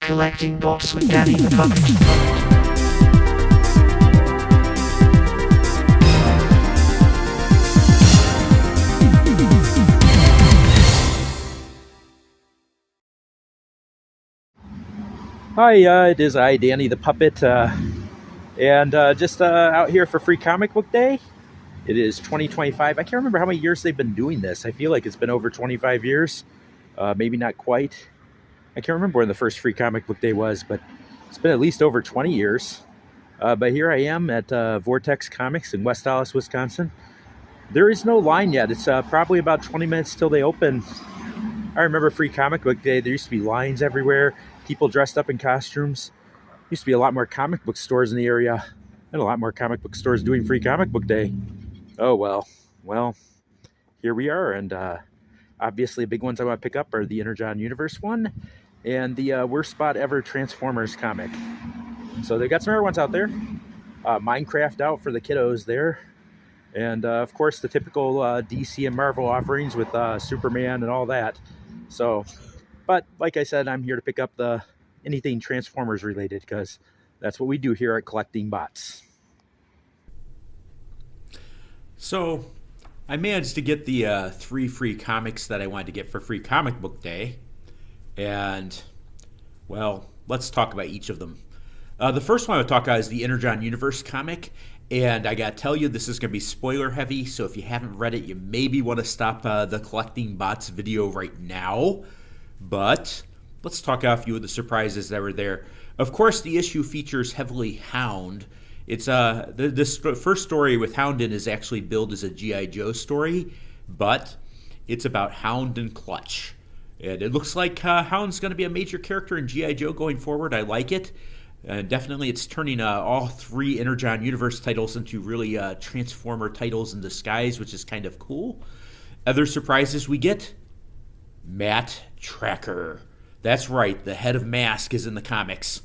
Collecting books with Danny the Puppet. Hi, it is I, Danny the Puppet, and just out here for Free Comic Book Day. It is 2025. I can't remember how many years they've been doing this. I feel like it's been over 25 years, maybe not quite. I can't remember when the first Free Comic Book Day was, but it's been at least over 20 years. But here I am at Vortex Comics in West Allis, Wisconsin. There is no line yet. It's probably about 20 minutes till they open. I remember Free Comic Book Day. There used to be lines everywhere, people dressed up in costumes. Used to be a lot more comic book stores in the area, and a lot more comic book stores doing Free Comic Book Day. Oh, well, here we are, and obviously the big ones I want to pick up are the Energon Universe one and the Worst Spot Ever Transformers comic. So they got some other ones out there. Minecraft out for the kiddos there. And of course the typical DC and Marvel offerings with Superman and all that. So, but like I said, I'm here to pick up anything Transformers related, because that's what we do here at Collecting Bots. So, I managed to get the 3 free comics that I wanted to get for Free Comic Book Day. And, well, let's talk about each of them. The first one I would talk about is the Energon Universe comic. And I gotta tell you, this is gonna be spoiler heavy. So if you haven't read it, you maybe want to stop the Collecting Bots video right now. But let's talk about a few of the surprises that were there. Of course, the issue features heavily Hound. It's this first story with Hound in is actually billed as a G.I. Joe story, but it's about Hound and Clutch. And it looks like Hound's going to be a major character in G.I. Joe going forward. I like it. Definitely, it's turning all 3 Energon Universe titles into really Transformer titles in disguise, which is kind of cool. Other surprises we get: Matt Tracker. That's right, the head of Mask is in the comics.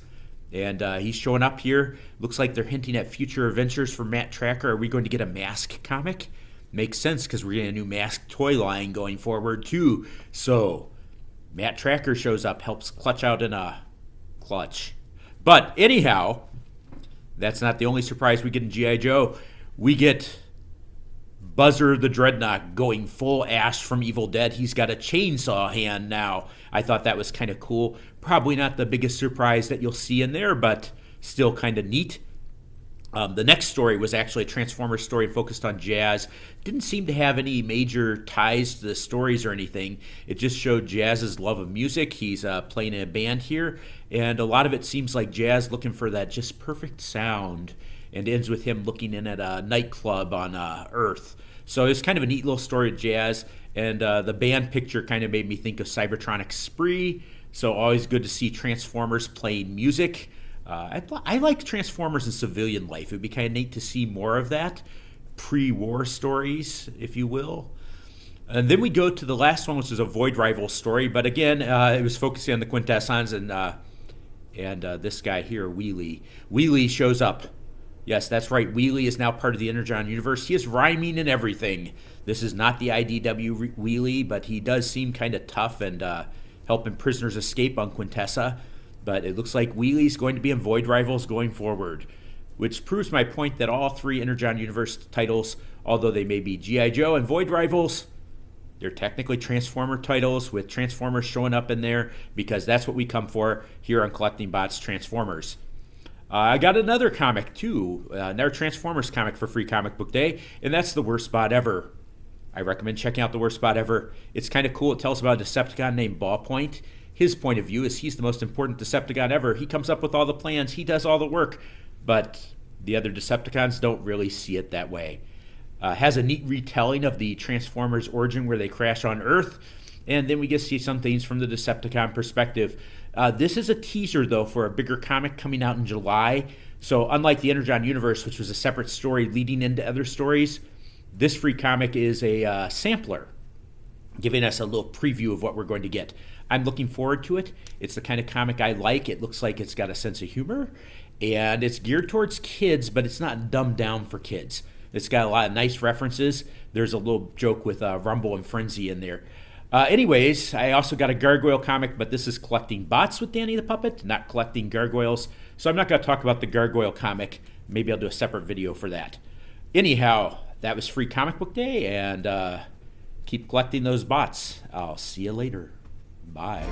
And he's showing up here. Looks like they're hinting at future adventures for Matt Tracker. Are we going to get a Mask comic? Makes sense, because we're getting a new Mask toy line going forward, too. So, Matt Tracker shows up, helps Clutch out in a clutch. But anyhow, that's not the only surprise we get in G.I. Joe. We get Buzzer the Dreadnought going full Ash from Evil Dead. He's got a chainsaw hand now. I thought that was kind of cool. Probably not the biggest surprise that you'll see in there, but still kind of neat. The next story was actually a Transformers story focused on Jazz. Didn't seem to have any major ties to the stories or anything. It just showed Jazz's love of music. He's playing in a band here, and a lot of it seems like Jazz looking for that just perfect sound, and ends with him looking in at a nightclub on Earth. So it's kind of a neat little story of Jazz, and the band picture kind of made me think of Cybertronic Spree. So always good to see Transformers playing music. I like Transformers in civilian life. It would be kind of neat to see more of that. Pre-war stories, if you will. And then we go to the last one, which is a Void Rival story. But again, it was focusing on the Quintessons and this guy here, Wheelie. Wheelie shows up. Yes, that's right. Wheelie is now part of the Energon universe. He is rhyming and everything. This is not the IDW Wheelie, but he does seem kind of tough and helping prisoners escape on Quintessa. But it looks like Wheelie's going to be in Void Rivals going forward, which proves my point that all 3 Energon Universe titles, although they may be G.I. Joe and Void Rivals, they're technically Transformer titles with Transformers showing up in there, because that's what we come for here on Collecting Bots Transformers. I got another comic, too, another Transformers comic for Free Comic Book Day, and that's The Worst Spot Ever. I recommend checking out The Worst Spot Ever. It's kind of cool. It tells about a Decepticon named Ballpoint. His point of view is he's the most important Decepticon ever. He comes up with all the plans. He does all the work. But the other Decepticons don't really see it that way. Has a neat retelling of the Transformers origin where they crash on Earth. And then we get to see some things from the Decepticon perspective. This is a teaser, though, for a bigger comic coming out in July. So unlike the Energon Universe, which was a separate story leading into other stories, this free comic is a sampler, giving us a little preview of what we're going to get. I'm looking forward to it. It's the kind of comic I like. It looks like it's got a sense of humor, and it's geared towards kids, but it's not dumbed down for kids. It's got a lot of nice references. There's a little joke with Rumble and Frenzy in there. Anyways, I also got a gargoyle comic, but this is collecting bots with Danny the Puppet, not collecting gargoyles. So I'm not going to talk about the gargoyle comic. Maybe I'll do a separate video for that. Anyhow, that was Free Comic Book Day, and keep collecting those bots. I'll see you later. Bye.